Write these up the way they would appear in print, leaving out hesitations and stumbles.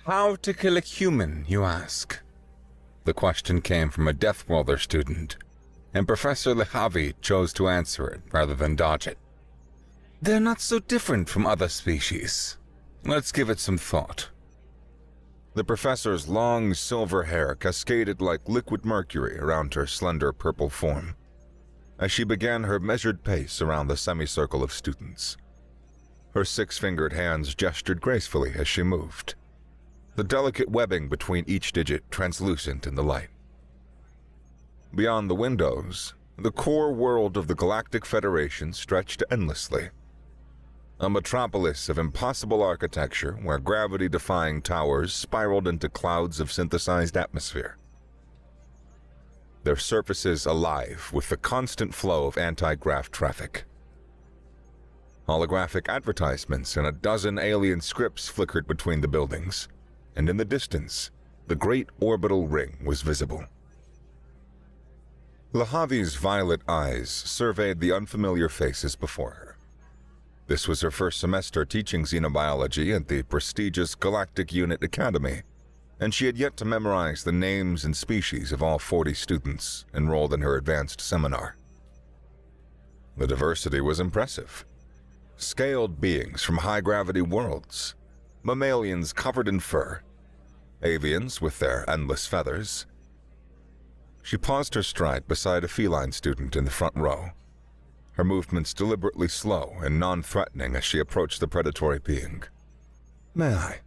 How to kill a human, you ask? The question came from a Deathwalder student, and Professor Lehavi chose to answer it rather than dodge it. They're not so different from other species. Let's give it some thought. The professor's long silver hair cascaded like liquid mercury around her slender purple form as she began her measured pace around the semicircle of students. Her six-fingered hands gestured gracefully as she moved, the delicate webbing between each digit translucent in the light. Beyond the windows, the core world of the Galactic Federation stretched endlessly. A metropolis of impossible architecture where gravity-defying towers spiraled into clouds of synthesized atmosphere, their surfaces alive with the constant flow of anti-grav traffic. Holographic advertisements and a dozen alien scripts flickered between the buildings, and in the distance, the great orbital ring was visible. Lehavi's violet eyes surveyed the unfamiliar faces before her. This was her first semester teaching xenobiology at the prestigious Galactic Unit Academy, and she had yet to memorize the names and species of all 40 students enrolled in her advanced seminar. The diversity was impressive. Scaled beings from high-gravity worlds, mammalians covered in fur, avians with their endless feathers. She paused her stride beside a feline student in the front row, her movements deliberately slow and non-threatening as she approached the predatory being. "May I?"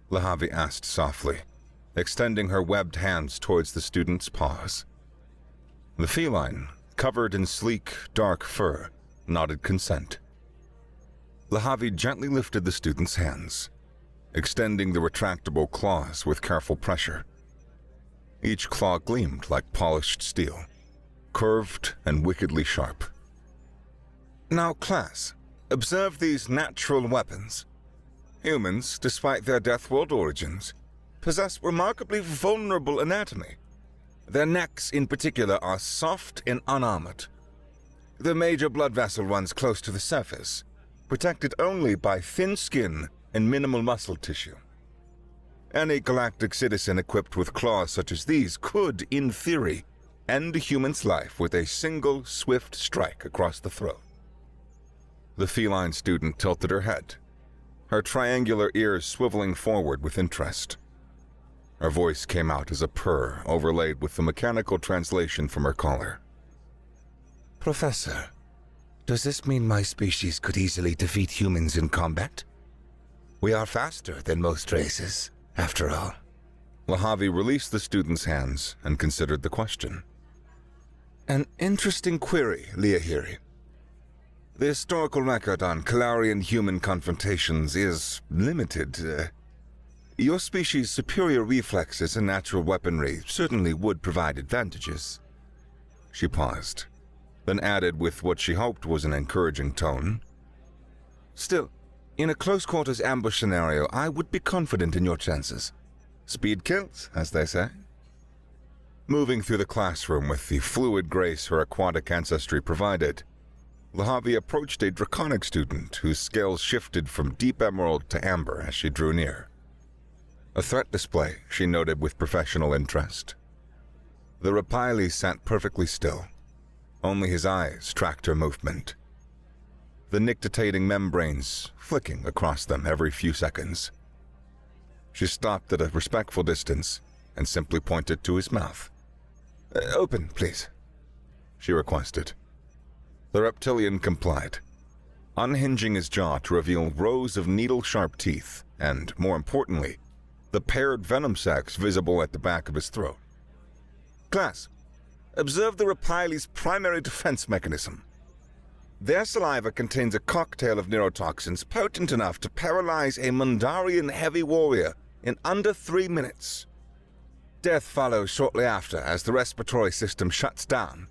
Lehavi asked softly, extending her webbed hands towards the student's paws. The feline, covered in sleek, dark fur, nodded consent. Lehavi gently lifted the student's hands, extending the retractable claws with careful pressure. Each claw gleamed like polished steel, curved and wickedly sharp. "Now, class, observe these natural weapons. Humans, despite their Deathworld origins, possess remarkably vulnerable anatomy. Their necks in particular are soft and unarmored. The major blood vessel runs close to the surface, protected only by thin skin and minimal muscle tissue. Any galactic citizen equipped with claws such as these could, in theory, end a human's life with a single swift strike across the throat." The feline student tilted her head, her triangular ears swiveling forward with interest. Her voice came out as a purr overlaid with the mechanical translation from her collar. "Professor, does this mean my species could easily defeat humans in combat? We are faster than most races, after all." Lehavi released the student's hands and considered the question. "An interesting query, Liahiri. The historical record on Kalarian-human confrontations is limited. Your species' superior reflexes and natural weaponry certainly would provide advantages." She paused, then added with what she hoped was an encouraging tone. "Still, in a close-quarters ambush scenario, I would be confident in your chances. Speed kills, as they say." Moving through the classroom with the fluid grace her aquatic ancestry provided, Lehavi approached a draconic student whose scales shifted from deep emerald to amber as she drew near. A threat display, she noted with professional interest. The Reptilian sat perfectly still. Only his eyes tracked her movement, the nictitating membranes flicking across them every few seconds. She stopped at a respectful distance and simply pointed to his mouth. "Open, please," she requested. The Reptilian complied, unhinging his jaw to reveal rows of needle-sharp teeth and, more importantly, the paired venom sacs visible at the back of his throat. "Class, observe the Reptilian's primary defense mechanism. Their saliva contains a cocktail of neurotoxins potent enough to paralyze a Mundarian heavy warrior in under 3 minutes. Death follows shortly after as the respiratory system shuts down.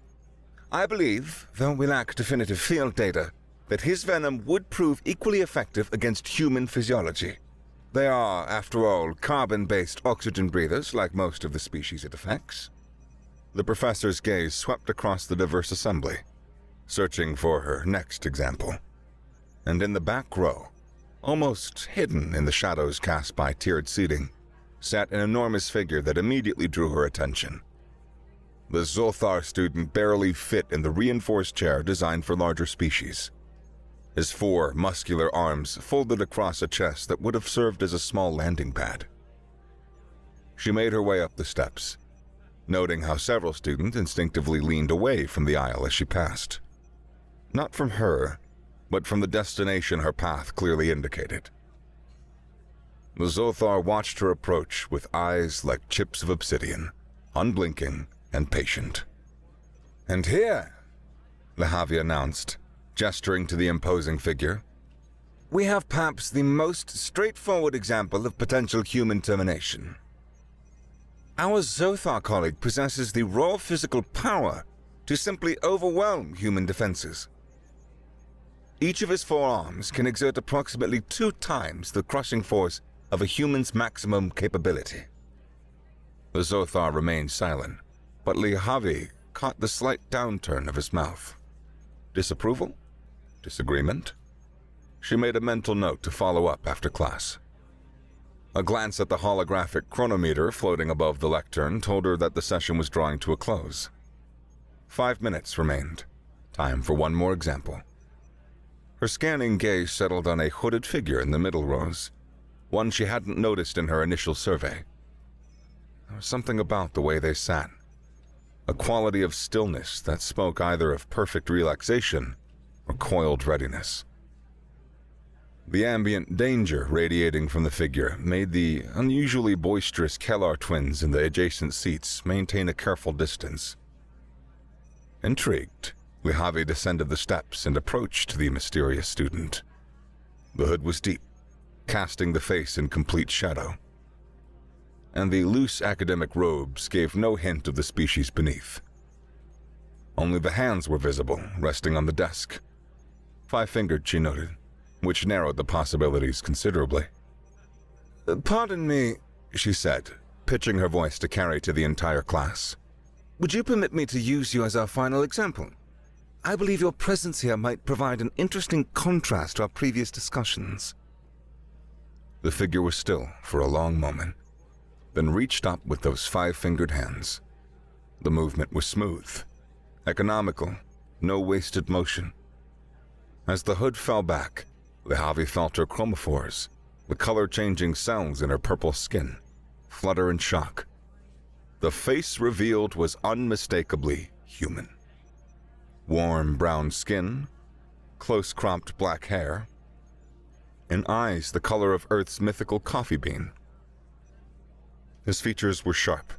I believe, though we lack definitive field data, that his venom would prove equally effective against human physiology. They are, after all, carbon-based oxygen breathers like most of the species it affects." The professor's gaze swept across the diverse assembly, searching for her next example. And in the back row, almost hidden in the shadows cast by tiered seating, sat an enormous figure that immediately drew her attention. The Zothar student barely fit in the reinforced chair designed for larger species. His 4 muscular arms folded across a chest that would have served as a small landing pad. She made her way up the steps, noting how several students instinctively leaned away from the aisle as she passed. Not from her, but from the destination her path clearly indicated. The Zothar watched her approach with eyes like chips of obsidian, unblinking and patient. "And here," Lehavi announced, gesturing to the imposing figure, "we have perhaps the most straightforward example of potential human termination. Our Zothar colleague possesses the raw physical power to simply overwhelm human defenses. Each of his 4 arms can exert approximately 2 times the crushing force of a human's maximum capability." The Zothar remained silent, but Lehavi caught the slight downturn of his mouth. Disapproval? Disagreement? She made a mental note to follow up after class. A glance at the holographic chronometer floating above the lectern told her that the session was drawing to a close. 5 minutes remained. Time for one more example. Her scanning gaze settled on a hooded figure in the middle rows, one she hadn't noticed in her initial survey. There was something about the way they sat, a quality of stillness that spoke either of perfect relaxation or coiled readiness. The ambient danger radiating from the figure made the unusually boisterous Kellar twins in the adjacent seats maintain a careful distance. Intrigued, Lehavi descended the steps and approached the mysterious student. The hood was deep, casting the face in complete shadow, and the loose academic robes gave no hint of the species beneath. Only the hands were visible, resting on the desk. 5-fingered, she noted, which narrowed the possibilities considerably. "Pardon me," she said, pitching her voice to carry to the entire class. "Would you permit me to use you as our final example? I believe your presence here might provide an interesting contrast to our previous discussions." The figure was still for a long moment, then reached up with those 5-fingered hands. The movement was smooth, economical, no wasted motion. As the hood fell back, Lehavi felt her chromophores, the color-changing cells in her purple skin, flutter in shock. The face revealed was unmistakably human. Warm brown skin, close-cropped black hair, and eyes the color of Earth's mythical coffee bean. His features were sharp,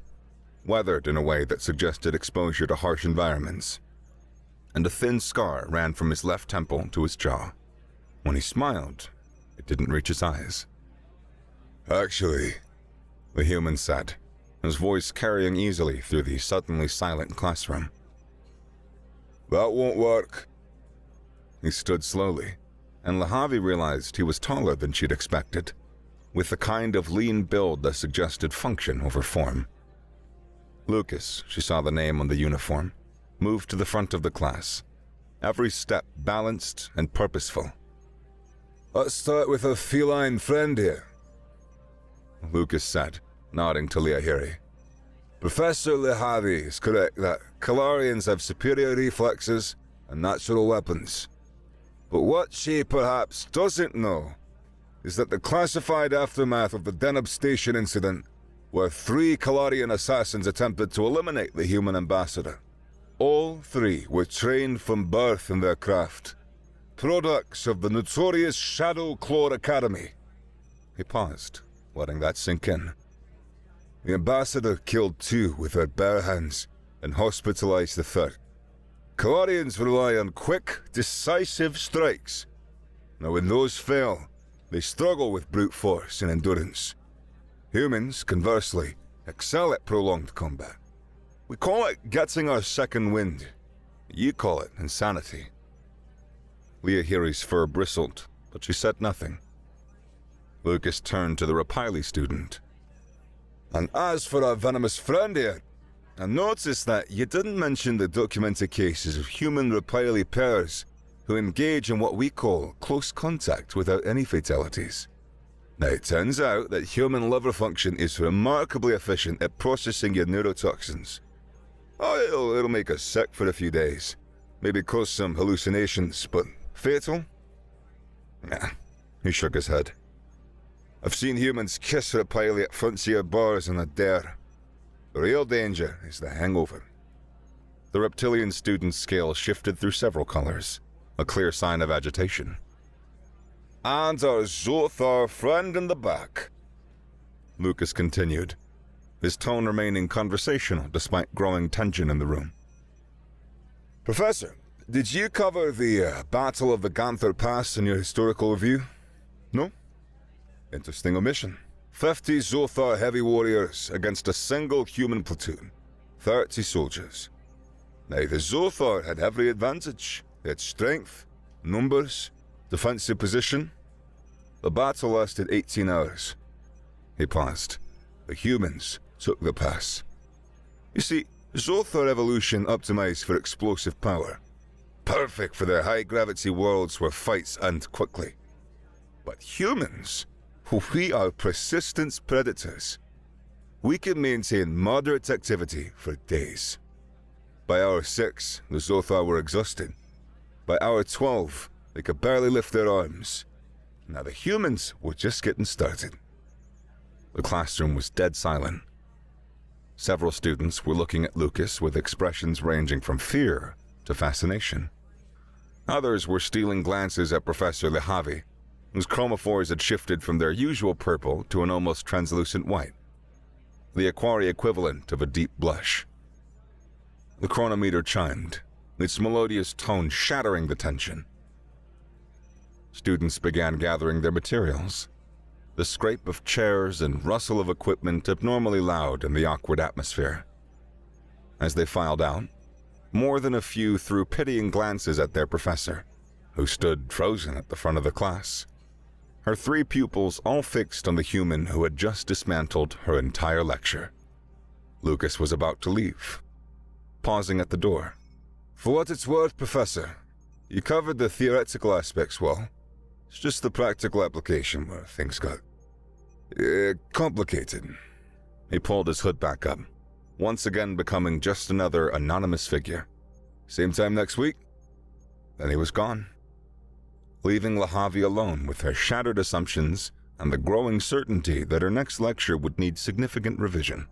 weathered in a way that suggested exposure to harsh environments, and a thin scar ran from his left temple to his jaw. When he smiled, it didn't reach his eyes. "Actually," the human said, his voice carrying easily through the suddenly silent classroom, "that won't work." He stood slowly, and Lehavi realized he was taller than she'd expected, with the kind of lean build that suggested function over form. Lucas, she saw the name on the uniform, moved to the front of the class, every step balanced and purposeful. "Let's start with a feline friend here," Lucas said, nodding to Leahiri. "Professor Lehavi is correct that Kalarians have superior reflexes and natural weapons. But what she perhaps doesn't know is that the classified aftermath of the Deneb Station incident, where 3 Kalarian assassins attempted to eliminate the human ambassador. All 3 were trained from birth in their craft, products of the notorious Shadow Claw Academy." He paused, letting that sink in. "The ambassador killed 2 with her bare hands and hospitalized the 3rd. Kalarians rely on quick, decisive strikes. Now when those fail, they struggle with brute force and endurance. Humans, conversely, excel at prolonged combat. We call it getting our second wind. You call it insanity." Leahiri's fur bristled, but she said nothing. Lucas turned to the Reptilian student. "And as for our venomous friend here, I noticed that you didn't mention the documented cases of human Reptilian pairs who engage in what we call close contact without any fatalities. Now, it turns out that human liver function is remarkably efficient at processing your neurotoxins. Oh, it'll make us sick for a few days. Maybe cause some hallucinations, but fatal? Nah, he shook his head. I've seen humans kiss rapidly at frontier bars in a dare. The real danger is the hangover. The Reptilian student's scale shifted through several colors, a clear sign of agitation. And our Zothar friend in the back, Lucas continued, his tone remaining conversational despite growing tension in the room. Professor, did you cover the Battle of the Ganther Pass in your historical review? No? Interesting omission. 50 Zothar heavy warriors against a single human platoon. 30 soldiers. Now, the Zothar had every advantage. They had strength, numbers, defensive position. The battle lasted 18 hours. He paused. The humans took the pass. You see, Zothar evolution optimized for explosive power. Perfect for their high-gravity worlds where fights end quickly. But humans, we are persistent predators. We can maintain moderate activity for days. By hour 6, the Zothar were exhausted. By hour 12, they could barely lift their arms. Now the humans were just getting started. The classroom was dead silent. Several students were looking at Lucas with expressions ranging from fear to fascination. Others were stealing glances at Professor Lehavi, whose chromophores had shifted from their usual purple to an almost translucent white, the Aquari equivalent of a deep blush. The chronometer chimed, its melodious tone shattering the tension. Students began gathering their materials, the scrape of chairs and rustle of equipment abnormally loud in the awkward atmosphere. As they filed out, more than a few threw pitying glances at their professor, who stood frozen at the front of the class, her 3 pupils all fixed on the human who had just dismantled her entire lecture. Lucas was about to leave, pausing at the door. For what it's worth, Professor, you covered the theoretical aspects well. It's just the practical application where things got complicated. He pulled his hood back up, once again becoming just another anonymous figure. Same time next week? Then he was gone, leaving Lehavi alone with her shattered assumptions and the growing certainty that her next lecture would need significant revision.